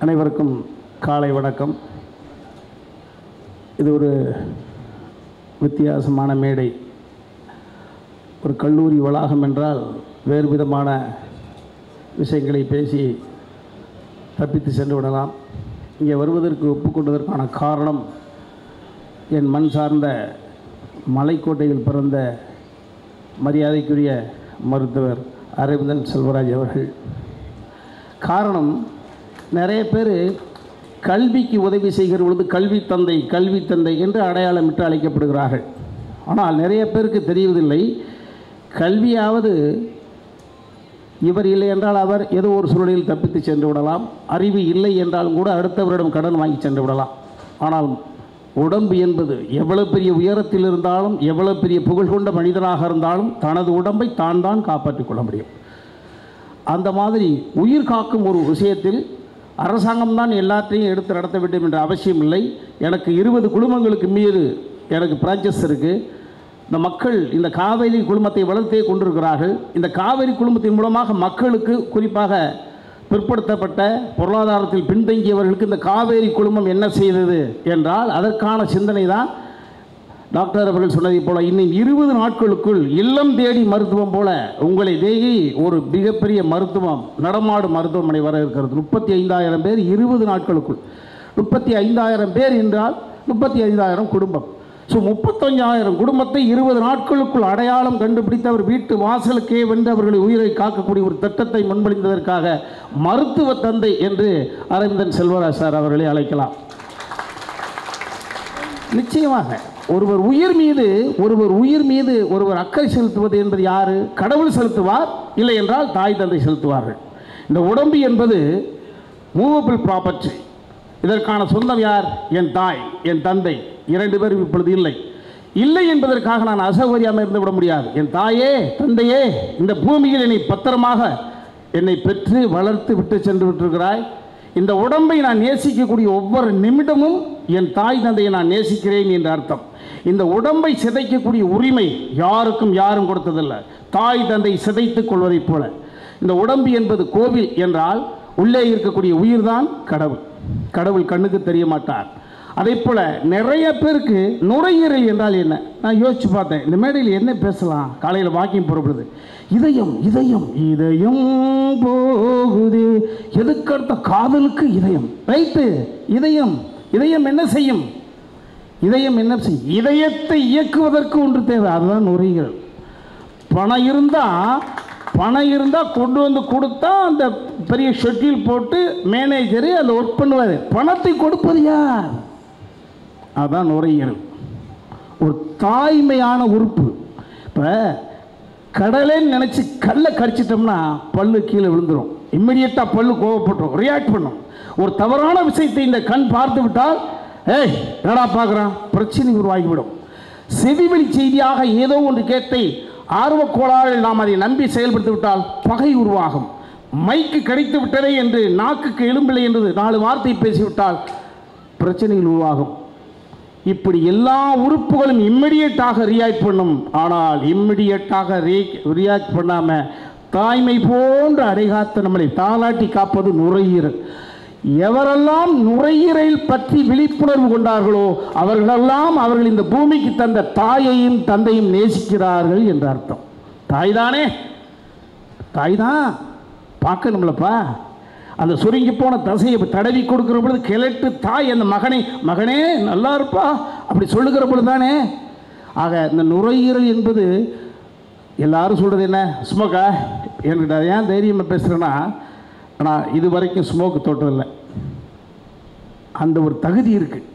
அனைவருக்கும் காலை வணக்கம். இது ஒரு வித்தியாசமான மேடை. ஒரு கல்லூரி வளாகம் என்றால் வேறு விதமான விஷயங்களை பேசி தப்பித்து சென்று விடலாம். இங்கே வருவதற்கு ஒப்புக்கொண்டதற்கான காரணம் என் மண் சார்ந்த மலைக்கோட்டையில் பிறந்த மரியாதைக்குரிய மருத்துவர் அரவிந்தன் செல்வராஜ் அவர்கள். காரணம், நிறைய பேர் கல்விக்கு உதவி செய்கிற பொழுது கல்வி தந்தை என்று அடையாளமிட்டு அழைக்கப்படுகிறார்கள். ஆனால் நிறைய பேருக்கு தெரிவதில்லை, கல்வியாவது இவர் இல்லை என்றால் அவர் ஏதோ ஒரு சூழலில் தப்பித்து சென்று விடலாம். அறிவு இல்லை என்றாலும் கூட அடுத்தவரிடம் கடன் வாங்கி சென்று விடலாம். ஆனால் உடம்பு என்பது எவ்வளவு பெரிய உயரத்தில் இருந்தாலும், எவ்வளவு பெரிய புகழ் கொண்ட மனிதனாக இருந்தாலும் தனது உடம்பை தான் காப்பாற்றிக் கொள்ள முடியும். அந்த மாதிரி உயிர் காக்கும் ஒரு விஷயத்தில் அரசாங்கம்தான் எல்லாத்தையும் எடுத்து நடத்த வேண்டும் என்ற அவசியம் இல்லை. எனக்கு 20 குழுமங்களுக்கு மீது எனக்கு பிரான்ச்சஸ் இருக்குது. இந்த மக்கள் இந்த காவேரி குழுமத்தை வளர்த்தே கொண்டிருக்கிறார்கள். இந்த காவேரி குழுமத்தின் மூலமாக மக்களுக்கு, குறிப்பாக பிற்படுத்தப்பட்ட பொருளாதாரத்தில் பின்தங்கியவர்களுக்கு இந்த காவேரி குழுமம் என்ன செய்தது என்றால் அதற்கான சிந்தனை தான் டாக்டர் அவர்கள் சொன்னதை போல இன்னும் 20 நாட்களுக்குள் இல்லம் தேடி மருத்துவம் போல உங்களை தேடி ஒரு மிகப்பெரிய மருத்துவம், நடமாடும் மருத்துவமனை வர இருக்கிறது. 35,000 பேர் 20 நாட்களுக்குள். 35,000 பேர் என்றால் 35,000 குடும்பம். ஸோ 35,000 குடும்பத்தை 20 நாட்களுக்குள் அடையாளம் கண்டுபிடித்து அவர் வீட்டு வாசலுக்கே வென்று அவர்களை உயிரை காக்கக்கூடிய ஒரு திட்டத்தை முன்மொழிந்ததற்காக மருத்துவ தந்தை என்று அரவிந்தன் செல்வராஜ் சார் அவர்களை அழைக்கலாம். நிச்சயமாக ஒருவர் உயிர் மீது ஒருவர் அக்கறை செலுத்துவது என்பது யாரு? கடவுள் செலுத்துவார், இல்லை என்றால் தாய் தந்தை செலுத்துவார்கள். இந்த உடம்பு என்பது மூவபிள் ப்ராப்பர்ட்டி. இதற்கான சொந்தம் யார்? என் தாய், என் தந்தை. 2 பேரும் இப்பொழுது இல்லை என்பதற்காக நான் அசௌகரியாமல் இருந்து விட முடியாது. என் தாயே, தந்தையே, இந்த பூமியில் என்னை பத்திரமாக என்னை பெற்று வளர்த்து விட்டு சென்று விட்டிருக்கிறாய். இந்த உடம்பை நான் நேசிக்கக்கூடிய ஒவ்வொரு நிமிடமும் என் தாய் தந்தையை நான் நேசிக்கிறேன் என்ற அர்த்தம். இந்த உடம்பை சிதைக்கக்கூடிய உரிமை யாரும் கொடுத்ததில்லை. தாய் தந்தை சிதைத்துக் கொள்வதைப் போல இந்த உடம்பு என்பது கோவில் என்றால் உள்ளே இருக்கக்கூடிய உயிர்தான் கடவுள். கடவுள் கண்ணுக்கு தெரிய மாட்டார். அதே போல் நிறைய பேருக்கு நுரையீரல் என்றால் என்ன? நான் யோசிச்சு பார்த்தேன், இந்த மேடையில் என்ன பேசலாம். காலையில் வாக்கிங் புறப்படுது, இதயம் இதயம் இதயம் போகுது, எதுக்கடுத்த காதலுக்கு இதயம். ரைட்டு, இதயம் என்ன செய்யும்? இதயத்தை இயக்குவதற்கு ஒன்று தேவை, அதுதான் நுரையீரல். பணம் இருந்தால் கொண்டு வந்து கொடுத்தா அந்த பெரிய ஷெட்யூல் போட்டு மேனேஜரு அந்த ஒர்க் பண்ணுவார். பணத்தை கொடுப்பது யார்? அதுதான் நுரையீரல். ஒரு தாய்மையான உறுப்பு. இப்போ கடலைன்னு நினச்சி கல்லை கடிச்சிட்டோம்னா பல்லு கீழே விழுந்துடும். இம்மிடியட்டாக பல்லு கோவப்பட்டுரும், ரியாக்ட் பண்ணும். ஒரு தவறான விஷயத்தை இந்த கண் பார்த்து விட்டால், ஏய் என்னடா பார்க்குறான், பிரச்சனை உருவாகிவிடும். செவிவெளி செய்தியாக ஏதோ ஒன்று கேட்டை ஆர்வக்கோளாறில் நாம் அதை நம்பி செயல்படுத்தி விட்டால் பகை உருவாகும். மைக்கு கிடைத்து விட்டதே என்று நாக்குக்கு எலும்பில்லை என்று 4 வார்த்தை பேசிவிட்டால் பிரச்சனைகள் உருவாகும். இப்படி எல்லா உறுப்புகளும் இம்மிடியட்டாக ரியாக்ட் பண்ணும். ஆனால் இம்மிடியட்டாக ரியாக்ட் பண்ணாமல் தாய்மை போன்ற அடைகாத்த நம்மளை தாளாட்டி காப்பது நுரையீரல். எவரெல்லாம் நுரையீரல் பற்றி விழிப்புணர்வு கொண்டார்களோ அவர்களெல்லாம் அவர்கள் இந்த பூமிக்கு தந்த தாயையும் தந்தையும் நேசிக்கிறார்கள் என்ற அர்த்தம். தாய் தான் பார்க்கணும்லப்பா. அந்த சுருங்கி போன தசையை தடவி கொடுக்கிற பொழுது கிளட்டு தாய் அந்த மகனே நல்லா இருப்பா அப்படி சொல்லுகிற பொழுது தானே. ஆக இந்த நுரையீரல் என்பது எல்லாரும் சொல்கிறது என்ன, ஸ்மோக்கா என்கிட்ட ஏன் தைரியமாக பேசுகிறேன்னா, ஆனால் இது வரைக்கும் ஸ்மோக்கு தொட்டதில்லை. அந்த ஒரு தகுதி இருக்குது.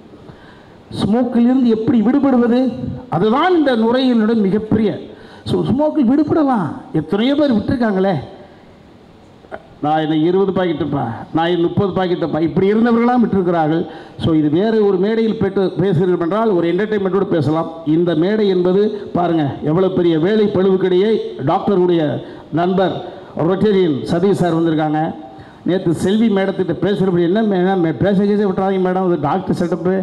ஸ்மோக்கிலிருந்து எப்படி விடுபடுவது? அதுதான் இந்த நுரையீரலுடைய மிகப்பெரிய. ஸோ ஸ்மோக்கில் விடுபடலாம். எத்தனையோ பேர் விட்டுருக்காங்களே. நான் என்னை 20 பாக்கெட்டுப்பா, நான் 30 பாக்கெட்டுப்பா, இப்படி இருந்தவர்களாம் விட்டுருக்கிறார்கள். ஸோ இது வேறு ஒரு மேடையில் பேசுகிறீர்கள் என்றால் ஒரு என்டர்டெயின்மெண்ட்டோடு பேசலாம். இந்த மேடை என்பது பாருங்கள் எவ்வளோ பெரிய வேலை பழுவுக்கிடையே டாக்டருடைய நண்பர் ரொட்டேரியன் சதீஷ் சார் வந்திருக்காங்க. நேற்று செல்வி மேடத்திட்ட பேசுகிறபடி என்ன பேச விட்டுறாங்க மேடம், அது டாக்டர் செட்டப்பு,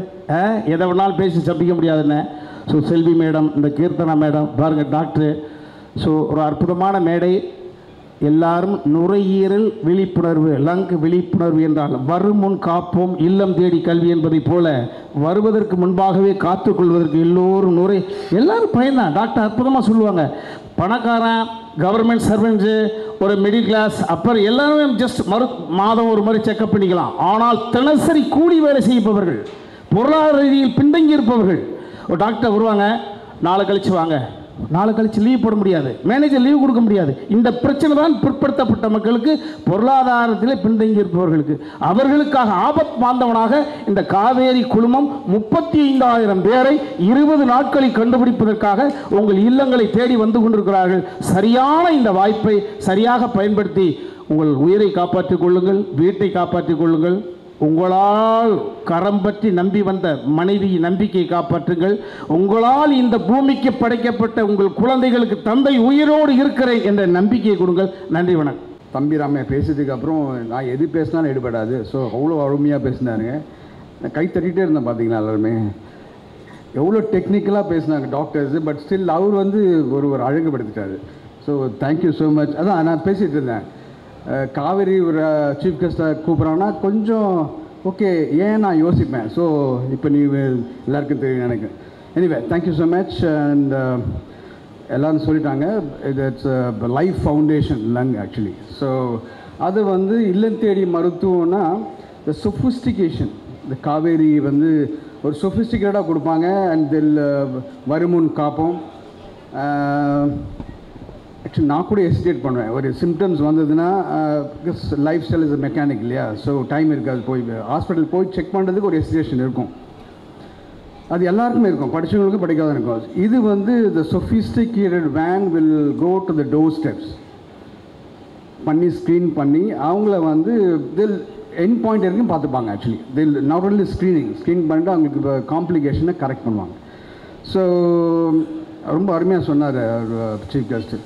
எதை வேணாலும் பேசி தப்பிக்க முடியாதுன்னு. ஸோ செல்வி மேடம், இந்த கீர்த்தனா மேடம் பாருங்கள் டாக்டரு. ஸோ ஒரு அற்புதமான மேடை. எல்லாரும் நுரையீரல் விழிப்புணர்வு, லங் விழிப்புணர்வு என்றால் வரும் முன் காப்போம் இல்லம் தேடி கல்வி என்பதை போல வருவதற்கு முன்பாகவே காத்துக்கொள்வதற்கு எல்லோரும் எல்லாரும் பயன்தான். டாக்டர் அற்புதமாக சொல்லுவாங்க. பணக்காரன், கவர்மெண்ட் சர்வெண்ட்ஸு, ஒரு மிடில் கிளாஸ், அப்புறம் எல்லாருமே ஜஸ்ட் மாதம் ஒரு மாதிரி செக்அப் பண்ணிக்கலாம். ஆனால் தினசரி கூலி வேலை செய்பவர்கள், பொருளாதார ரீதியில் பின்தங்கி இருப்பவர்கள், ஒரு டாக்டர் வருவாங்க, நாளை கழிச்சு வாங்க, நாளை கழிச்சு லீவ் போட முடியாது, மேனேஜர் லீவ் கொடுக்க முடியாது. இந்த பிரச்சனை தான் பிற்படுத்தப்பட்ட மக்களுக்கு, பொருளாதாரத்தில் பின்தங்கி இருப்பவர்களுக்கு. அவர்களுக்காக ஆபத் பாந்தவனாக இந்த காவேரி குழுமம் 35,000 பேரை 20 நாட்களில் கண்டுபிடிப்பதற்காக உங்கள் இல்லங்களை தேடி வந்து கொண்டிருக்கிறார்கள். சரியான இந்த வாய்ப்பை சரியாக பயன்படுத்தி உங்கள் உயிரை காப்பாற்றிக் கொள்ளுங்கள், வீட்டை காப்பாற்றிக் கொள்ளுங்கள். உங்களால் கரம் பற்றி நம்பி வந்த மனைவி நம்பிக்கையை காப்பாற்றுங்கள். உங்களால் இந்த பூமிக்கு படைக்கப்பட்ட உங்கள் குழந்தைகளுக்கு தந்தை உயிரோடு இருக்கிறேன் என்ற நம்பிக்கையை கொடுங்கள். நன்றி, வணக்கம். தம்பி ராமையா பேசுறதுக்கு அப்புறம் நான் எது பேசினாலும் எடுபடாது. ஸோ அவ்வளோ அருமையாக பேசினாருங்க. நான் கை தட்டிகிட்டே இருந்தேன். பார்த்தீங்களா, எல்லாருமே எவ்வளோ டெக்னிக்கலாக பேசினாங்க டாக்டர்ஸு. பட் ஸ்டில் அவர் வந்து ஒரு அழகுபடுத்திட்டாரு. So thank you so much. அதான் நான் பேசிகிட்டு இருந்தேன், காவேரி ஒரு சீஃப் கெஸ்ட்டாக கூப்பிட்றாங்கன்னா கொஞ்சம் ஓகே ஏன் நான் யோசிப்பேன். ஸோ இப்போ நீ எல்லாருக்கும் தெரியும் நினைக்கிறேன். Anyway thank you so much. And எல்லோரும் சொல்லிட்டாங்க, it's life foundation lung actually. So அது வந்து இல்லம் தேடி மருத்துவம்னா இந்த சொஃபிஸ்டிகேஷன், இந்த காவேரி வந்து ஒரு சொஃபிஸ்டிகேட்டாக கொடுப்பாங்க. அண்ட் தில் வருமுன் காப்போம். ஆக்சுவலி நான் கூட ஹெசிடேட் பண்ணுவேன் ஒரு சிம்டம்ஸ் வந்ததுன்னா, because life style is mechanic இல்லையா. ஸோ டைம் இருக்காது, போய் ஹாஸ்பிட்டல் போய் செக் பண்ணுறதுக்கு ஒரு ஹெசிடேஷன் இருக்கும். அது எல்லாருக்குமே இருக்கும், படித்தவங்களுக்கும் படிக்காத இருக்கும். இது வந்து the sophisticated van will go to the door steps பண்ணி ஸ்க்ரீன் பண்ணி அவங்கள வந்து தில் எண்ட் பாயிண்ட் வரைக்கும் பார்த்துப்பாங்க. ஆக்சுவலி தில் நாட் ஒன்லி ஸ்க்ரீன் பண்ணிட்டு அவங்களுக்கு காம்ப்ளிகேஷனை கரெக்ட் பண்ணுவாங்க. ஸோ ரொம்ப அருமையாக சொன்னார் சீஃப் கெஸ்ட்டு.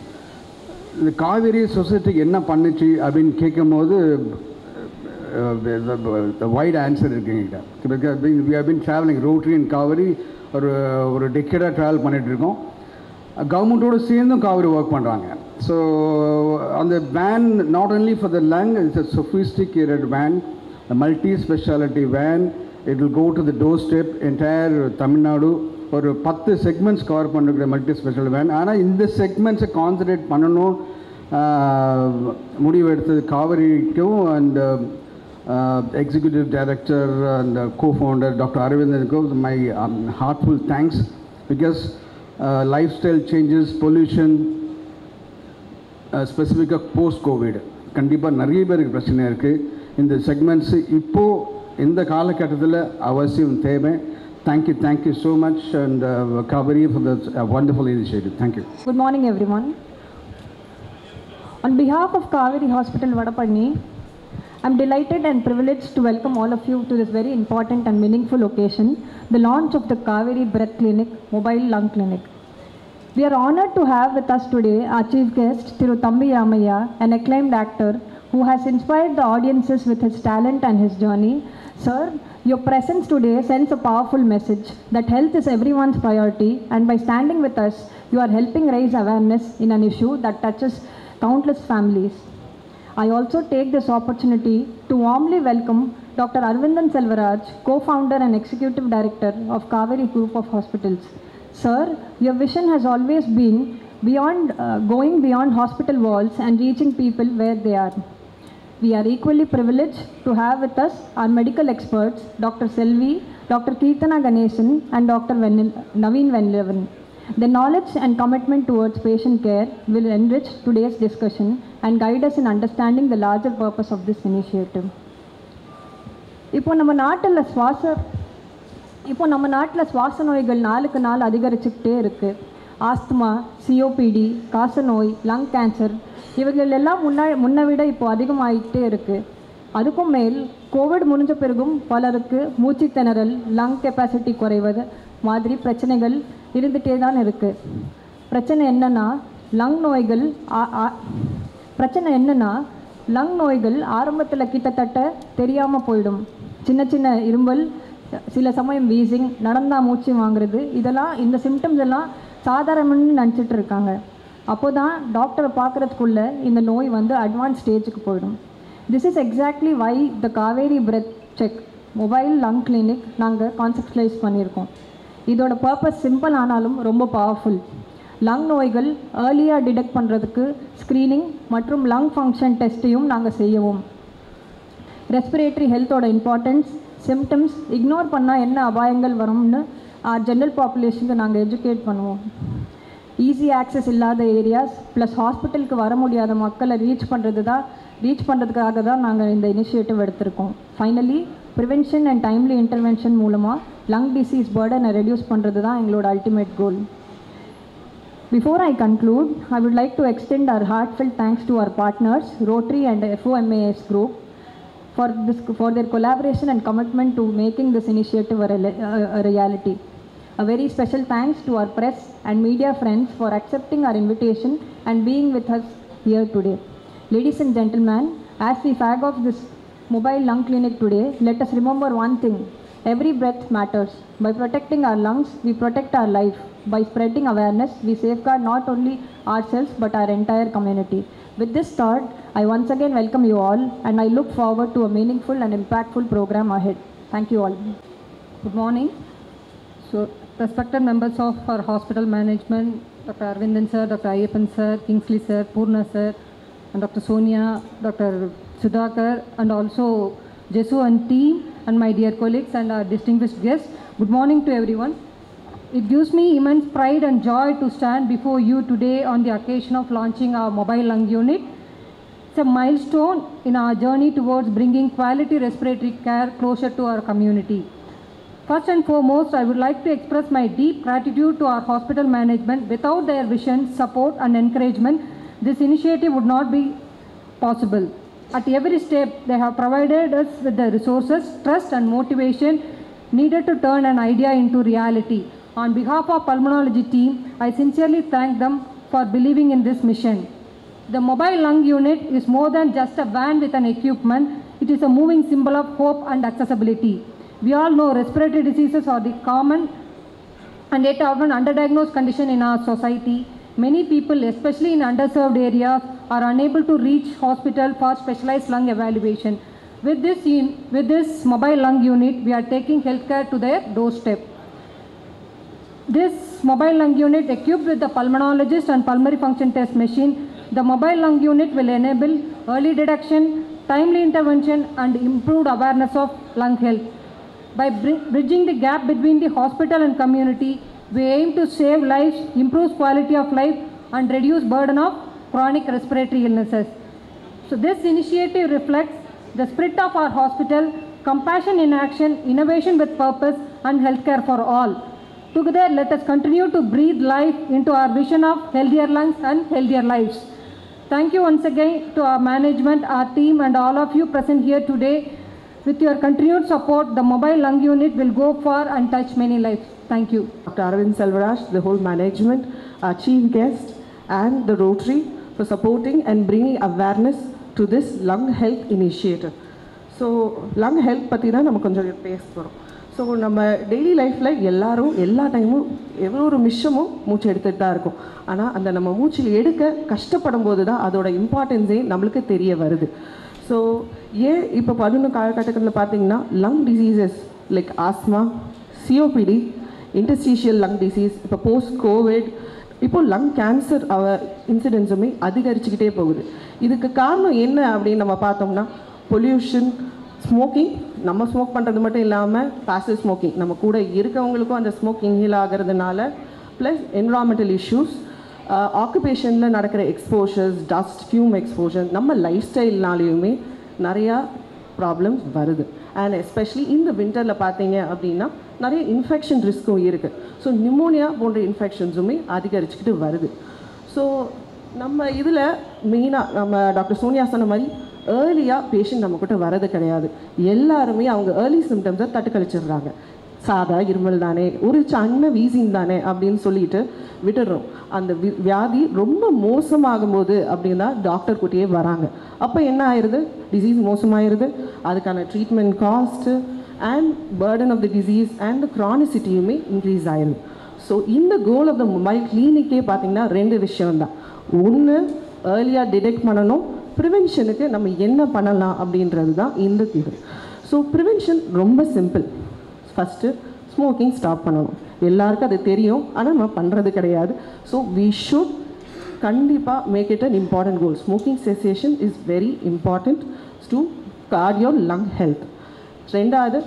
இந்த காவேரி சொசைட்டிக்கு என்ன பண்ணுச்சு அப்படின்னு கேட்கும் போது வைட் ஆன்சர் இருக்குங்கிட்ட. Because we have been travelling Rotary and Kaveri ஒரு டெக்கேடாக ட்ராவல் பண்ணிகிட்ருக்கோம். கவர்மெண்ட்டோடு சேர்ந்தும் காவேரி ஒர்க் பண்ணுறாங்க. ஸோ அந்த van not only for the lung, it's a sophisticated van, multi speciality van. It will go to the door step entire Tamil Nadu. ஒரு 10 segments cover பண்ணிருக்கிற multi special van. ஆனால் இந்த செக்மெண்ட்ஸை கான்சன்ட்ரேட் பண்ணணும் முடிவு எடுத்தது காவேரிக்கும் and executive director and cofounder doctor அரவிந்தனுக்கும் my heartful thanks. Because life style changes, pollution, ஸ்பெசிஃபிக்காக போஸ்ட் கோவிட் கண்டிப்பாக நிறைய பேருக்கு பிரச்சனையாக இருக்குது. இந்த செக்மெண்ட்ஸு இப்போது இந்த காலகட்டத்தில் அவசியம் தேவை. Thank you so much, and Kaveri for that wonderful initiative. Thank you. Good morning, everyone. On behalf of Kaveri Hospital, Vadapanni, I'm delighted and privileged to welcome all of you to this very important and meaningful occasion, the launch of the Kaveri Breath Clinic, Mobile Lung Clinic. We are honored to have with us today our chief guest, Thiru Thambi Ramaiah, an acclaimed actor who has inspired the audiences with his talent and his journey. Sir, your presence today sends a powerful message that health is everyone's priority, and by standing with us, you are helping raise awareness in an issue that touches countless families. I also take this opportunity to warmly welcome Dr. Arvindan Selvaraj, co-founder and executive director of Kaveri Group of Hospitals. Sir, your vision has always been going beyond hospital walls and reaching people where they are. We are equally privileged to have with us our medical experts, Dr. Selvi, Dr. Keerthana Ganesan, and Dr. Naveen Venlavan. Their knowledge and commitment towards patient care will enrich today's discussion and guide us in understanding the larger purpose of this initiative. இப்போ நம்ம நாட்டில் சுவாச நோய்கள் நாளுக்கு நாள் அதிகரிச்சுக்கிட்டே இருக்குது. Asthma, COPD, காசநோய், lung cancer இவைகள் எல்லாம் முன்னை விட இப்போ அதிகமாகிட்டே இருக்குது. அதுக்கும் மேல் கோவிட் முடிஞ்ச பிறகும் பலருக்கு மூச்சு திணறல், லங் கெப்பாசிட்டி குறைவது மாதிரி பிரச்சனைகள் இருந்துகிட்டே தான் இருக்குது. பிரச்சனை என்னென்னா லங் நோய்கள் ஆரம்பத்தில் கிட்டத்தட்ட தெரியாமல் போயிடும். சின்ன இரும்பல், சில சமயம் வீசிங், நடந்தால் மூச்சு வாங்குறது, இந்த சிம்டம்ஸ் எல்லாம் சாதாரணம்னு நினச்சிட்டு இருக்காங்க. அப்போ தான் டாக்டரை பார்க்குறதுக்குள்ளே இந்த நோய் வந்து அட்வான்ஸ் ஸ்டேஜுக்கு போயிடும். This is exactly why the Kauvery breath check mobile lung clinic நாங்கள் கான்செப்டலைஸ் பண்ணியிருக்கோம். இதோட பர்பஸ் சிம்பிள் ஆனாலும் ரொம்ப பவர்ஃபுல். லங் நோய்கள் ஏர்லியாக டிடெக்ட் பண்ணுறதுக்கு ஸ்க்ரீனிங் மற்றும் லங் ஃபங்க்ஷன் டெஸ்ட்டையும் நாங்கள் செய்யவும். ரெஸ்பிரேட்டரி ஹெல்த்தோட இம்பார்ட்டன்ஸ், சிம்டம்ஸ், இக்னோர் பண்ணால் என்ன அபாயங்கள் வரும்னு ஜென்ரல் பாப்புலேஷனுக்கு நாங்கள் எஜுகேட் பண்ணுவோம். ஈஸி ஆக்சஸ் இல்லாத ஏரியாஸ் ப்ளஸ் ஹாஸ்பிட்டலுக்கு வர முடியாத மக்களை ரீச் பண்ணுறதுக்காக தான் நாங்கள் இந்த இனிஷியேட்டிவ் எடுத்திருக்கோம். Finally prevention and timely intervention மூலமாக லங் டிசீஸ் பர்டனை ரெடியூஸ் பண்ணுறது தான் எங்களோட ultimate goal. Before I conclude, I would like to extend our heartfelt thanks to our partners, Rotary and FOMAS Group, for their collaboration and commitment to making this initiative a reality. A very special thanks to our press and media friends for accepting our invitation and being with us here today. Ladies and gentlemen, as we flag off this mobile lung clinic today, let us remember one thing. Every breath matters. By protecting our lungs, we protect our life. By spreading awareness, we safeguard not only ourselves but our entire community. With this thought, I once again welcome you all and I look forward to a meaningful and impactful program ahead. Thank you all. Good morning. So, respected members of our hospital management, Dr. Arvindan sir, Dr. Ayyappan sir, Kingsley sir, Purna sir, and Dr. Sonia, Dr. Sudhakar, and also Jesu and team, and my dear colleagues and our distinguished guests. Good morning to everyone. It gives me immense pride and joy to stand before you today on the occasion of launching our mobile lung unit. It's a milestone in our journey towards bringing quality respiratory care closer to our community. First and foremost, I would like to express my deep gratitude to our hospital management. Without their vision, support and encouragement, this initiative would not be possible. At every step, they have provided us with the resources, trust and motivation needed to turn an idea into reality. On behalf of pulmonology team, I sincerely thank them for believing in this mission. The mobile lung unit is more than just a van with an equipment. It is a moving symbol of hope and accessibility. We all know respiratory diseases are the common and yet often underdiagnosed condition in our society. Many people, especially in underserved areas, are unable to reach hospital for specialized lung evaluation. With this mobile lung unit, we are taking healthcare to their doorstep. This mobile lung unit equipped with the pulmonologist and pulmonary function test machine, the mobile lung unit will enable early detection, timely intervention and improved awareness of lung health. By bridging the gap between the hospital and community, we aim to save lives, improve quality of life and reduce burden of chronic respiratory illnesses. So this initiative reflects the spirit of our hospital, compassion in action, innovation with purpose and healthcare for all. Together, let us continue to breathe life into our vision of healthier lungs and healthier lives. Thank you once again to our management, our team and all of you present here today. With your continued support, the mobile lung unit will go far and touch many lives. Thank you. Dr. Arvind Selvaraj, the whole management, our chief guest and the Rotary for supporting and bringing awareness to this lung health initiative. So, lung health பற்றி தான் நம்ம கொஞ்சம் பேச போகிறோம். So நம்ம daily லைஃப்பில் எல்லா டைமும் எவ்வளோ ஒரு நிமிஷமும் மூச்சு எடுத்துகிட்டு தான் இருக்கும். ஆனால் அந்த நம்ம மூச்சு எடுக்க கஷ்டப்படும் போது தான் அதோட இம்பார்ட்டன்ஸே நம்மளுக்கு தெரிய வருது. ஸோ ஏன் இப்போ 11 காலகட்டத்தில் பார்த்தீங்கன்னா lung diseases like asthma, COPD, interstitial lung disease, இப்போ போஸ்ட் கோவிட், இப்போது லங் கேன்சர் இன்சிடென்ட்ஸுமே அதிகரிச்சுக்கிட்டே போகுது. இதுக்கு காரணம் என்ன அப்படின்னு நம்ம பார்த்தோம்னா பொல்யூஷன், ஸ்மோக்கிங். நம்ம ஸ்மோக் பண்ணுறது மட்டும் இல்லாமல் பாசிவ் ஸ்மோக்கிங், நம்ம கூட இருக்கவங்களுக்கும் அந்த ஸ்மோக் இன்ஹேல் ஆகிறதுனால, ப்ளஸ் என்விரான்மெண்டல் இஷ்யூஸ், ஆக்குபேஷனில் நடக்கிற எக்ஸ்போஷர்ஸ், டஸ்ட், ஃபியூம் எக்ஸ்போஷர், நம்ம லைஃப் ஸ்டைல்னாலேயுமே நிறையா ப்ராப்ளம்ஸ் வருது. அண்ட் எஸ்பெஷலி இந்த வின்டரில் பார்த்தீங்க அப்படின்னா நிறைய இன்ஃபெக்ஷன் ரிஸ்க்கும் இருக்குது. ஸோ நிமோனியா போன்ற இன்ஃபெக்ஷன்ஸுமே அதிகரிச்சுக்கிட்டு வருது. ஸோ நம்ம இதில் மெயினாக நம்ம டாக்டர் சோனியா சொன்ன மாதிரி ஏர்லியாக பேஷண்ட் நம்மக்கிட்ட வரது கிடையாது. எல்லாருமே அவங்க ஏர்லி சிம்டம்ஸை தட்டுக்கழிச்சிடுறாங்க. சாதா இருமல் தானே, ஒரு சின்ன வீசிங் தானே அப்படின்னு சொல்லிட்டு விட்டுடுறோம். அந்த வியாதி ரொம்ப மோசமாகும் போது அப்படின்னா டாக்டர் கூட்டியே வராங்க. அப்போ என்ன ஆயிடுது, டிசீஸ் மோசமாயிருது. அதுக்கான treatment cost and burden of the disease and the க்ரானிசிட்டியுமே இன்க்ரீஸ் ஆயிடுது. ஸோ இந்த கோல் ஆஃப் த மொபைல் கிளினிக்கே பார்த்திங்கன்னா 2 விஷயம்தான். ஒன்று ஏர்லியாக டிடெக்ட் பண்ணணும், ப்ரிவென்ஷனுக்கு நம்ம என்ன பண்ணலாம் அப்படின்றது தான் இந்த இது. ஸோ ப்ரிவென்ஷன் ரொம்ப சிம்பிள். ஃபஸ்ட்டு ஸ்மோக்கிங் ஸ்டாப் பண்ணணும். எல்லாருக்கும் அது தெரியும், ஆனால் நம்ம பண்ணுறது கிடையாது. ஸோ வி ஷுட் கண்டிப்பாக make it an important goal. Smoking cessation is very important to guard your lung health. ரெண்டாவது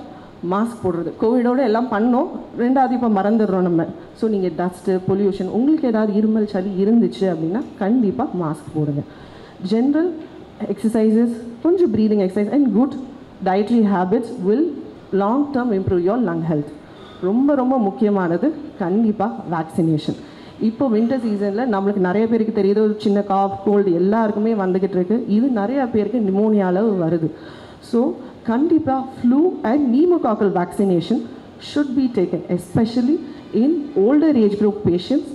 மாஸ்க் போடுறது. கோவிடோடு எல்லாம் பண்ணோம், ரெண்டாவது இப்போ மறந்துடுறோம் நம்ம. ஸோ நீங்கள் டஸ்ட்டு, பொல்யூஷன், உங்களுக்கு ஏதாவது இருமல் சளி இருந்துச்சு அப்படின்னா கண்டிப்பாக மாஸ்க் போடுங்க. ஜென்ரல் எக்ஸசைசஸ், கொஞ்சம் breathing exercise and good dietary habits will long term improve your lung health. ரொம்ப ரொம்ப முக்கியமானது கண்டிப்பாக வேக்சினேஷன். இப்போ வின்டர் சீசனில் நம்மளுக்கு நிறைய பேருக்கு தெரியுது, ஒரு சின்ன காஃப், கோல்டு எல்லாருக்குமே வந்துக்கிட்டு இருக்குது. இது நிறையா பேருக்கு நிமோனியாவில் வருது. ஸோ கண்டிப்பாக flu and pneumococcal vaccination should be taken, especially in older age group patients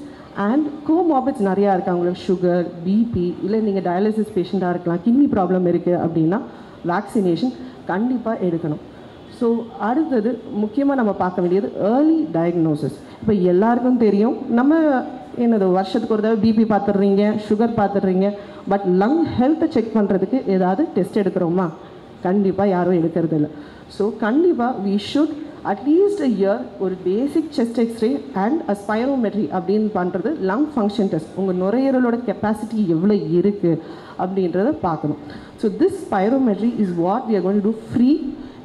and comorbids நிறையா இருக்குது. அவங்களுக்கு சுகர், பிபி, இல்லை நீங்கள் டயாலிசிஸ் பேஷண்ட்டாக இருக்கலாம், கிட்னி ப்ராப்ளம் இருக்குது அப்படின்னா வேக்சினேஷன் கண்டிப்பாக எடுக்கணும். ஸோ அடுத்தது முக்கியமாக நம்ம பார்க்க வேண்டியது ஏர்லி டயக்னோசிஸ். இப்போ எல்லாருக்கும் தெரியும், நம்ம என்னது வருஷத்துக்கு ஒரு தடவை பிபி பார்த்துடுறீங்க, சுகர் பார்த்துடுறீங்க, பட் லங் ஹெல்த்தை செக் பண்ணுறதுக்கு ஏதாவது டெஸ்ட் எடுக்கிறோமா? கண்டிப்பாக யாரும் எடுக்கிறது இல்லை. ஸோ கண்டிப்பாக we should at least a year ஒரு basic chest x ray and a spirometry அப்படின்னு பண்ணுறது லங் ஃபங்க்ஷன் டெஸ்ட். உங்கள் நுரையீரலோட கெப்பாசிட்டி எவ்வளோ இருக்குது அப்படின்றத பார்க்கணும். So this spirometry is what we are going to do free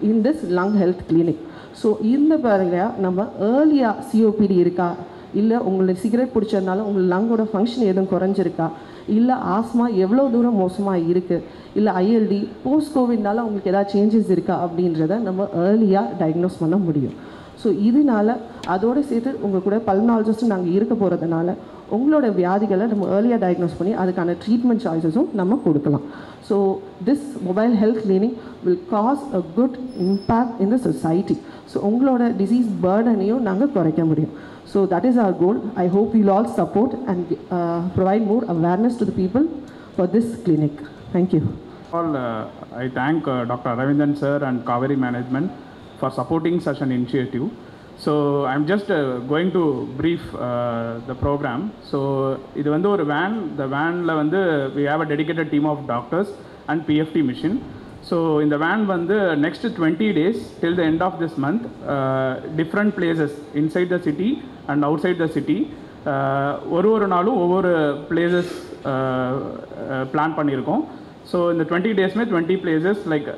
in this lung health clinic. So இந்த பாருங்க, நம்ம ஏர்லியாக சிஓபிடி இருக்கா, இல்லை உங்களுக்கு சிகரெட் பிடிச்சதுனால உங்கள் லங்கோட ஃபங்க்ஷன் எதுவும் குறைஞ்சிருக்கா, இல்லை ஆஸ்மா எவ்வளோ தூரம் மோசமாக இருக்குது, இல்லை ஐஎல்டி போஸ்ட் கோவிட்னால உங்களுக்கு ஏதாவது சேஞ்சஸ் இருக்கா அப்படின்றத நம்ம ஏர்லியாக டயக்னோஸ் பண்ண முடியும். ஸோ இதனால் அதோடு சேர்த்து உங்கள் கூட பல்மனாலஜிஸ்ட்டு நாங்கள் இருக்க போகிறதுனால உங்களோட வியாதிகளை நம்ம ஏர்லியாக டயக்னோஸ் பண்ணி அதுக்கான ட்ரீட்மெண்ட் சாய்ஸஸும் நம்ம கொடுக்கலாம். So this mobile health clinic will cause a good impact in the society. So உங்களோட டிசீஸ் பேர்டனையும் நாங்கள் குறைக்க முடியும். So that is our goal. I hope you'll all support and provide more awareness to the people for this clinic. Thank you. All, I thank Dr. Aravindan sir and Kaveri management for supporting such an initiative. So I'm just going to brief the program. So இது வந்து ஒரு van. The vanல வந்து we have a dedicated team of doctors and PFT machine. So in the van வந்து next 20 days till the end of this month, different places inside the city and outside the city, ஒரு நாளும் ஒவ்வொரு places plan பண்ணியிருக்கோம். So இந்த 20 டேஸ்மே 20 places like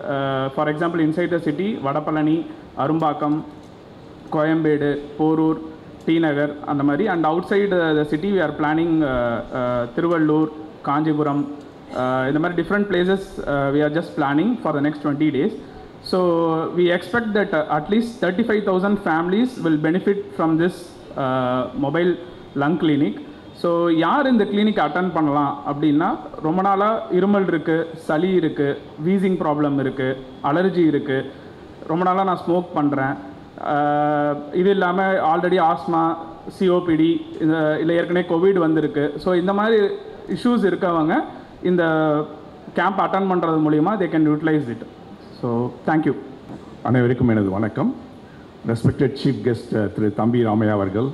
for example inside the city Vadapalani, Arumbakkam, Koyambedu, Porur, T Nagar அந்த மாதிரி. And outside the city we are planning Tiruvallur, Kanchipuram, இந்த மாதிரி different places we are just planning for the next 20 days. So we expect that at least 35,000 families will benefit from this mobile lung clinic. So யார் இந்த clinic attend பண்ணலாம் அப்படின்னா, ரொம்ப நாளாக இருமல் இருக்குது, சளி இருக்குது, வீசிங் ப்ராப்ளம் இருக்குது, அலர்ஜி இருக்குது, ரொம்ப நாளாக நான் ஸ்மோக் பண்ணுறேன், இது இல்லாமல் ஆல்ரெடி ஆஸ்மா, சிஓபிடி, இல்லை ஏற்கனவே கோவிட் வந்திருக்கு. ஸோ இந்த மாதிரி இஷ்யூஸ் இருக்கவங்க இந்த கேம்ப் அட்டன் பண்ணுறது மூலிமா they can utilise it. So thank you. அனைவருக்கும் எனது வணக்கம். ரெஸ்பெக்டட் சீஃப் கெஸ்ட் திரு தம்பி ராமையா அவர்கள்,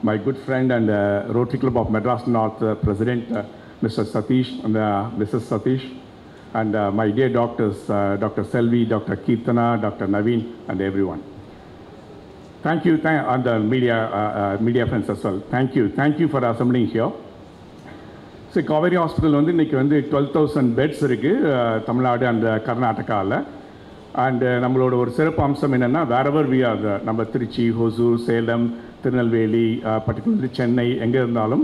my good friend and Rotary Club of Madras North President Mr. Satish and Mrs. Satish, and my dear doctors, Dr. Selvi, Dr. Kirtana, Dr. Naveen, and everyone. Thank you, and the media friends as well. Thank you for assembling here. So Kaveri Hospital வந்து இன்னைக்கு வந்து 12,000 pets இருக்குது Tamil Nadu and கர்நாடகாவில். And நம்மளோட ஒரு சிறப்பு அம்சம் என்னென்னா, வேறவர் வி ஆர், நம்ம திருச்சி, ஹொசூர், சேலம், திருநெல்வேலி, பர்டிகுலர்லி சென்னை, எங்கே இருந்தாலும்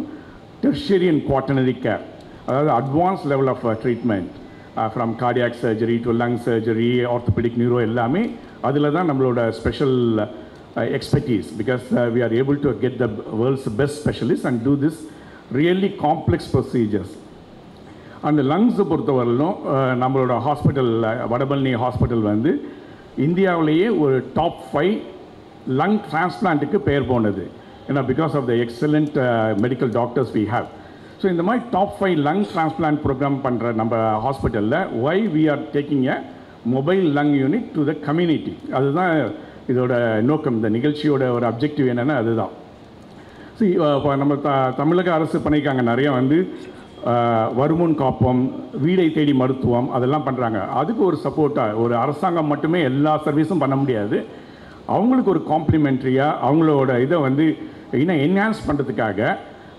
டெர்ஷியரி அண்ட் குவாட்டர்னரி கேர், அதாவது advance level of treatment from cardiac surgery to lung surgery, orthopaedic, neuro எல்லாமே அதில் தான் நம்மளோட special expertise. Because we are able to get the world's best specialist and do this really complex procedures. அந்த லங்ஸை பொறுத்தவரையிலும் நம்மளோட hospital, Vadapalani hospital வந்து இந்தியாவிலேயே ஒரு டாப் 5 லங் டிரான்ஸ்பிளான்ட்டுக்கு பெயர் போனது. ஏன்னா because of the excellent medical doctors we have. So இந்த மாதிரி டாப் 5 லங் டிரான்ஸ்பிளான்ட் ப்ரோக்ராம் பண்ணுற நம்ம ஹாஸ்பிட்டலில் why we are taking a mobile lung unit to the community. அதுதான் இதோட நோக்கம். இந்த நிகழ்ச்சியோட ஒரு அப்ஜெக்டிவ் என்னென்னா அதுதான். இப்போ நம்ம தமிழக அரசு பண்ணியிருக்காங்க நிறையா வந்து வருமுன் காப்போம், வீடை தேடி மருத்துவம் அதெல்லாம் பண்ணுறாங்க. அதுக்கு ஒரு சப்போர்ட்டாக ஒரு அரசாங்கம் மட்டுமே எல்லா சர்வீஸும் பண்ண முடியாது. அவங்களுக்கு ஒரு காம்ப்ளிமெண்ட்ரியாக அவங்களோட இதை வந்து இன்னும் என்ஹான்ஸ் பண்ணுறதுக்காக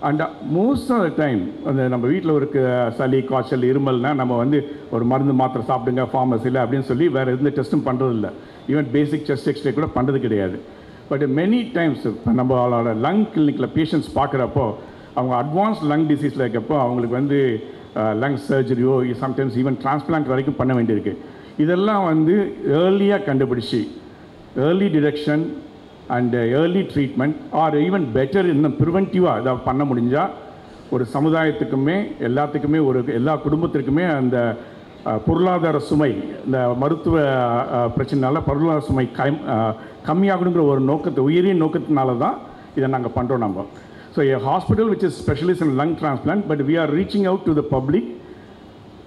and most of the time அந்த நம்ம வீட்டில் இருக்க சளி காய்ச்சல் இருமல்னால் நம்ம வந்து ஒரு மருந்து மாத்திரை சாப்பிடுங்க ஃபார்மசியில் அப்படின்னு சொல்லி வேறு எந்த டெஸ்ட்டும் பண்ணுறதில்ல. ஈவன் பேசிக் செஸ்ட் எக்ஸ்ரே கூட பண்ணுறது கிடையாது. பட் மெனி டைம்ஸ் இப்போ நம்மளோட லங் கிளினிக்கில் பேஷண்ட்ஸ் பார்க்குறப்போ அவங்க அட்வான்ஸ் லங் டிசீஸில் இருக்கப்போ அவங்களுக்கு வந்து லங் சர்ஜரியோ சம்டைம்ஸ் ஈவன் டிரான்ஸ்பிளான்ட் வரைக்கும் பண்ண வேண்டியிருக்கு. இதெல்லாம் வந்து ஏர்லியாக கண்டுபிடிச்சி early detection and early treatment R even better இன்னும் ப்ரிவென்டிவாக இதை பண்ண முடிஞ்சால் ஒரு சமுதாயத்துக்குமே எல்லாத்துக்குமே எல்லா குடும்பத்திற்குமே அந்த பொருளாதார சுமை இந்த மருத்துவ பிரச்சனைனால பொருளாதார சுமை கம்மியாகணுங்கிற ஒரு நோக்கத்தை உயரிய நோக்கத்தினால தான் இதை நாங்கள் பண்ணுறோம். நம்ம so a hospital which is specialist in lung transplant, but we are reaching out to the public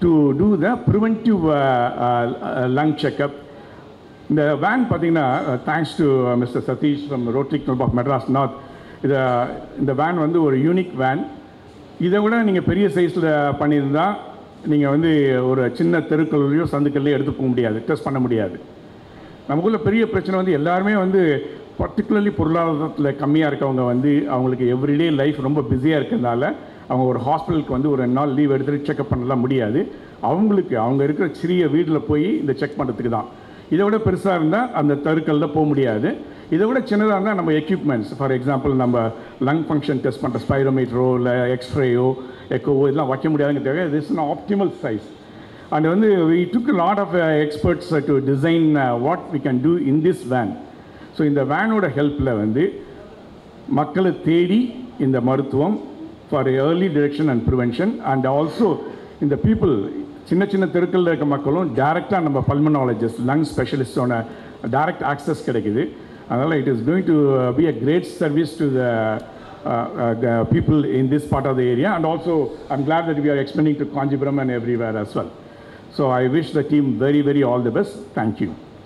to do the preventive lung checkup. இந்த வேன் பார்த்தீங்கன்னா thanks to mister Sathish from Rotary Club of Madras North. இந்த van வந்து ஒரு unique van. இதை விட நீங்கள் பெரிய சைஸில் பண்ணியிருந்தால் நீங்கள் வந்து ஒரு சின்ன தெருக்கள்லையோ சந்துக்கள்லையோ எடுத்து போக முடியாது, டெஸ்ட் பண்ண முடியாது. நமக்குள்ள பெரிய பிரச்சனை வந்து எல்லாருமே வந்து பர்டிகுலர்லி பொருளாதாரத்தில் கம்மியாக இருக்கவங்க வந்து அவங்களுக்கு எவ்ரிடே லைஃப் ரொம்ப பிஸியாக இருக்கிறதுனால அவங்க ஒரு ஹாஸ்பிட்டலுக்கு வந்து ஒரு 2 நாள் லீவ் எடுத்துகிட்டு செக்அப் பண்ணலாம் முடியாது. அவங்களுக்கு அவங்க இருக்கிற சிறிய வீட்டில் போய் இந்த செக் பண்ணுறதுக்கு தான். இதை விட பெருசாக இருந்தால் அந்த தெருக்களில் போக முடியாது. இதை விட சின்னதாக இருந்தால் நம்ம எக்யூப்மெண்ட்ஸ் ஃபார் எக்ஸாம்பிள் நம்ம லங் ஃபங்க்ஷன் டெஸ்ட் பண்ணுற ஸ்பைரோமீட்டரோ இல்லை எக்ஸ்ரேயோ எக்கோவோ இதெல்லாம் வைக்க முடியாதுங்க தேவை. This is an optimal size. And வந்து we took a lot of experts to design what we can do in this van. So இந்த வேனோட ஹெல்ப்பில் வந்து மக்களை தேடி இந்த மருத்துவம் for early detection and prevention and also இந்த பீப்புள் சின்ன சின்ன தெருக்களில் இருக்க மக்களும் டைரெக்டாக நம்ம பல்மனாலஜிஸ்ட் லங் ஸ்பெஷலிஸ்டோட டைரக்ட் ஆக்சஸ் கிடைக்குது. அதனால் it is going to be a great service to the people in this part of the area, and also I'm glad that we are expanding to Kanjipuram and everywhere as well. So I wish the team very all the best. Thank you.